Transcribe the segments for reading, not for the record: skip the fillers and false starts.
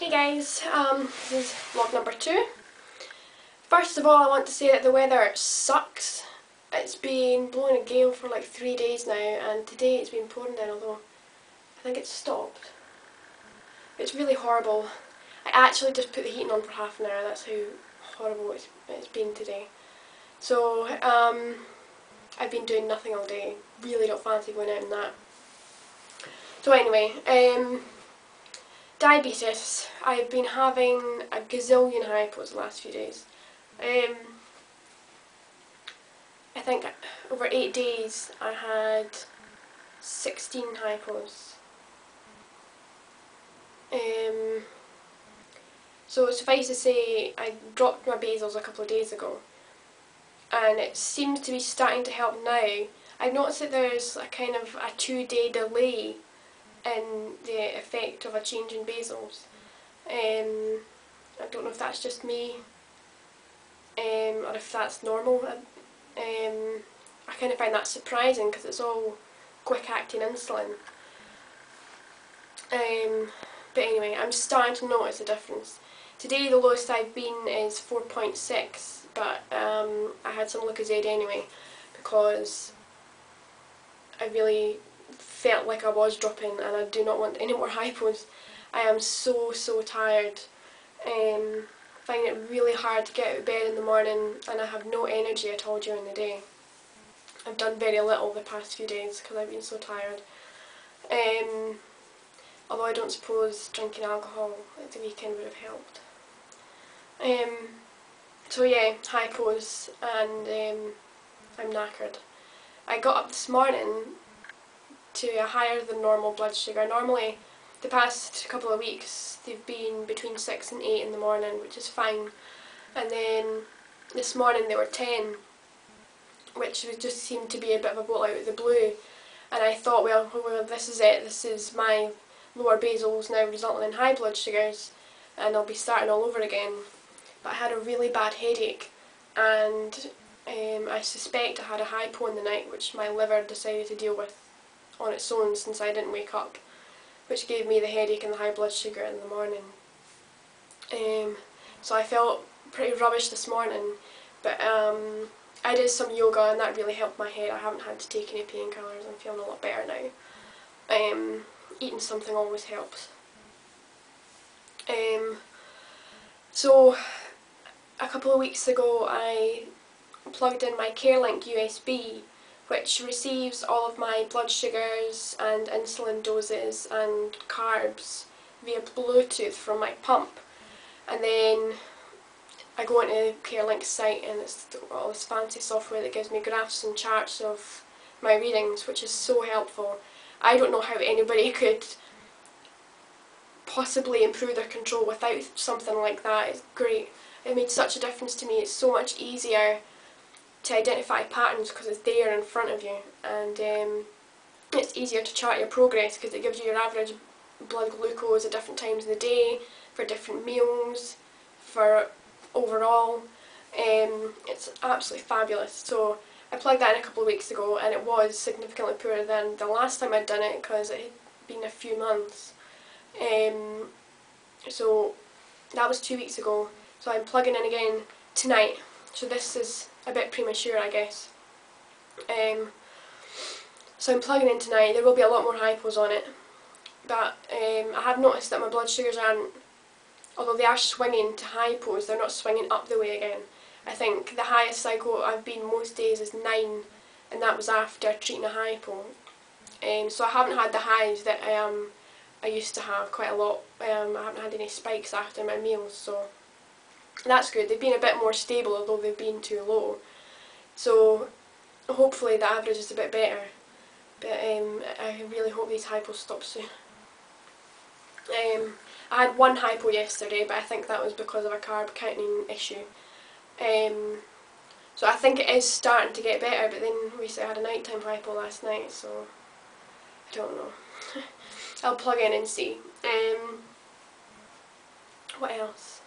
Hey guys, this is vlog number 2. First of all, I want to say that the weather sucks. It's been blowing a gale for like 3 days now, and today it's been pouring down, although I think it's stopped. It's really horrible. I actually just put the heating on for half an hour, that's how horrible it's been today. So, I've been doing nothing all day. Really don't fancy going out in that. So anyway, diabetes. I've been having a gazillion hypos the last few days. I think over 8 days I had 16 hypos. So suffice to say, I dropped my basals a couple of days ago, and it seems to be starting to help now. I've noticed that there's a kind of a 2-day delay in the effect of a change in basals. I don't know if that's just me, or if that's normal. I kind of find that surprising because it's all quick acting insulin. But anyway, I'm starting to notice a difference. Today the lowest I've been is 4.6, but I had some Lucozade anyway because I really felt like I was dropping, and I do not want any more hypos. I am so tired. Finding it really hard to get out of bed in the morning, and I have no energy at all during the day. I've done very little the past few days because I've been so tired. Although I don't suppose drinking alcohol at the weekend would have helped. So yeah, hypos, and I'm knackered. I got up this morning to a higher than normal blood sugar. Normally, the past couple of weeks, they've been between 6 and 8 in the morning, which is fine. And then this morning they were 10, which just seemed to be a bit of a bolt out of the blue. And I thought, well, this is it. This is my lower basals now resulting in high blood sugars, and I'll be starting all over again. But I had a really bad headache, and I suspect I had a hypo in the night, which my liver decided to deal with on its own since I didn't wake up, which gave me the headache and the high blood sugar in the morning. So I felt pretty rubbish this morning, but I did some yoga and that really helped my head. I haven't had to take any painkillers. I'm feeling a lot better now. Eating something always helps. So a couple of weeks ago I plugged in my CareLink USB, which receives all of my blood sugars and insulin doses and carbs via Bluetooth from my pump. And then I go into CareLink's site, and it's all this fancy software that gives me graphs and charts of my readings, which is so helpful. I don't know how anybody could possibly improve their control without something like that. It's great. It made such a difference to me. It's so much easier to identify patterns because it's there in front of you, and it's easier to chart your progress because it gives you your average blood glucose at different times of the day, for different meals, for overall. It's absolutely fabulous. So I plugged that in a couple of weeks ago, and it was significantly poorer than the last time I'd done it because it had been a few months. So that was 2 weeks ago. So I'm plugging in again tonight. So this is a bit premature, I guess. So I'm plugging in tonight. There will be a lot more hypos on it, but I have noticed that my blood sugars aren't, although they are swinging to hypos, they're not swinging up the way again. I think the highest I've been most days is 9, and that was after treating a hypo. So I haven't had the highs that I used to have quite a lot. I haven't had any spikes after my meals, so that's good. They've been a bit more stable, although they've been too low. So hopefully the average is a bit better. But I really hope these hypos stop soon. I had one hypo yesterday, but I think that was because of a carb counting issue. So I think it is starting to get better, but then recently I had a nighttime hypo last night, so I don't know. I'll plug in and see. What else?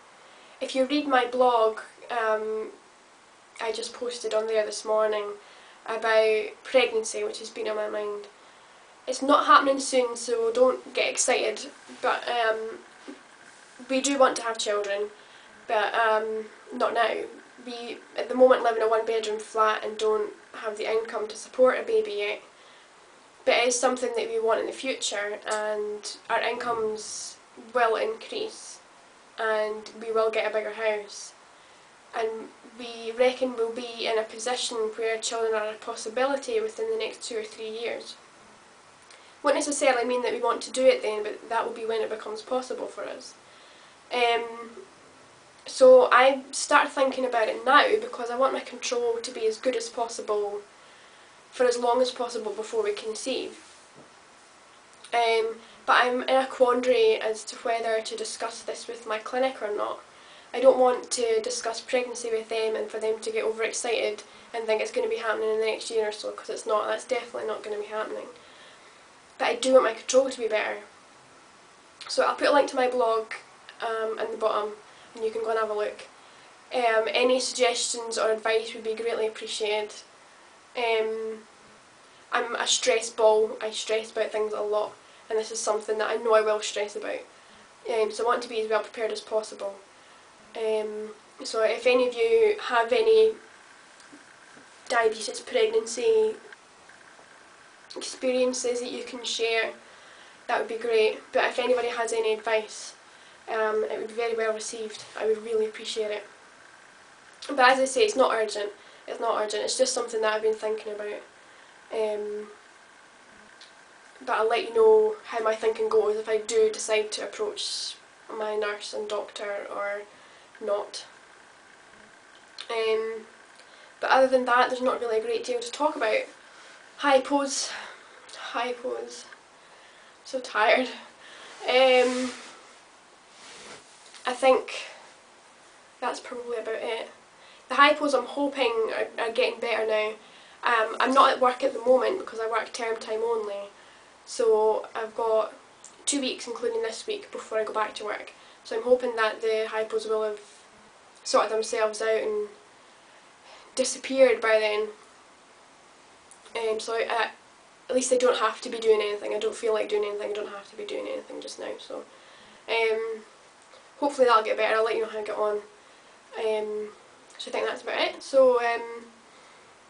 If you read my blog, I just posted on there this morning about pregnancy, which has been on my mind. It's not happening soon, so don't get excited, but we do want to have children, but not now. We at the moment live in a one-bedroom flat and don't have the income to support a baby yet. But it is something that we want in the future, and our incomes will increase and we will get a bigger house. And we reckon we'll be in a position where children are a possibility within the next 2 or 3 years. Won't necessarily mean that we want to do it then, but that will be when it becomes possible for us. So I start thinking about it now because I want my control to be as good as possible for as long as possible before we conceive. But I'm in a quandary as to whether to discuss this with my clinic or not. I don't want to discuss pregnancy with them and for them to get overexcited and think it's going to be happening in the next year or so, because it's not. That's definitely not going to be happening. But I do want my control to be better. So I'll put a link to my blog in the bottom and you can go and have a look. Any suggestions or advice would be greatly appreciated. I'm a stress ball. I stress about things a lot, and this is something that I know I will stress about. So I want to be as well prepared as possible. So if any of you have any diabetes pregnancy experiences that you can share, that would be great. But if anybody has any advice, it would be very well received. I would really appreciate it. But as I say, it's not urgent. It's not urgent. It's just something that I've been thinking about. But I'll let you know how my thinking goes if I do decide to approach my nurse and doctor or not. But other than that, there's not really a great deal to talk about. Hypos. So tired. I think that's probably about it. The hypos I'm hoping are getting better now. I'm not at work at the moment because I work term time only. So I've got 2 weeks, including this week, before I go back to work. So I'm hoping that the hypos will have sorted themselves out and disappeared by then. So at least I don't have to be doing anything. I don't feel like doing anything. I don't have to be doing anything just now. So hopefully that'll get better. I'll let you know how I get on. So I think that's about it. So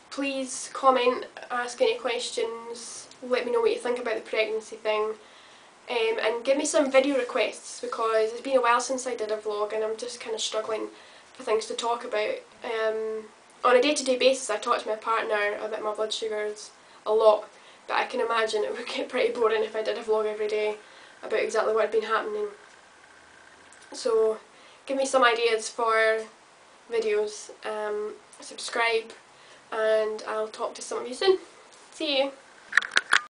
please comment, ask any questions, let me know what you think about the pregnancy thing, and give me some video requests, because it's been a while since I did a vlog and I'm just kind of struggling for things to talk about. On a day-to-day basis I talk to my partner about my blood sugars a lot, but I can imagine it would get pretty boring if I did a vlog every day about exactly what had been happening. So give me some ideas for videos, subscribe, and I'll talk to some of you soon. See you!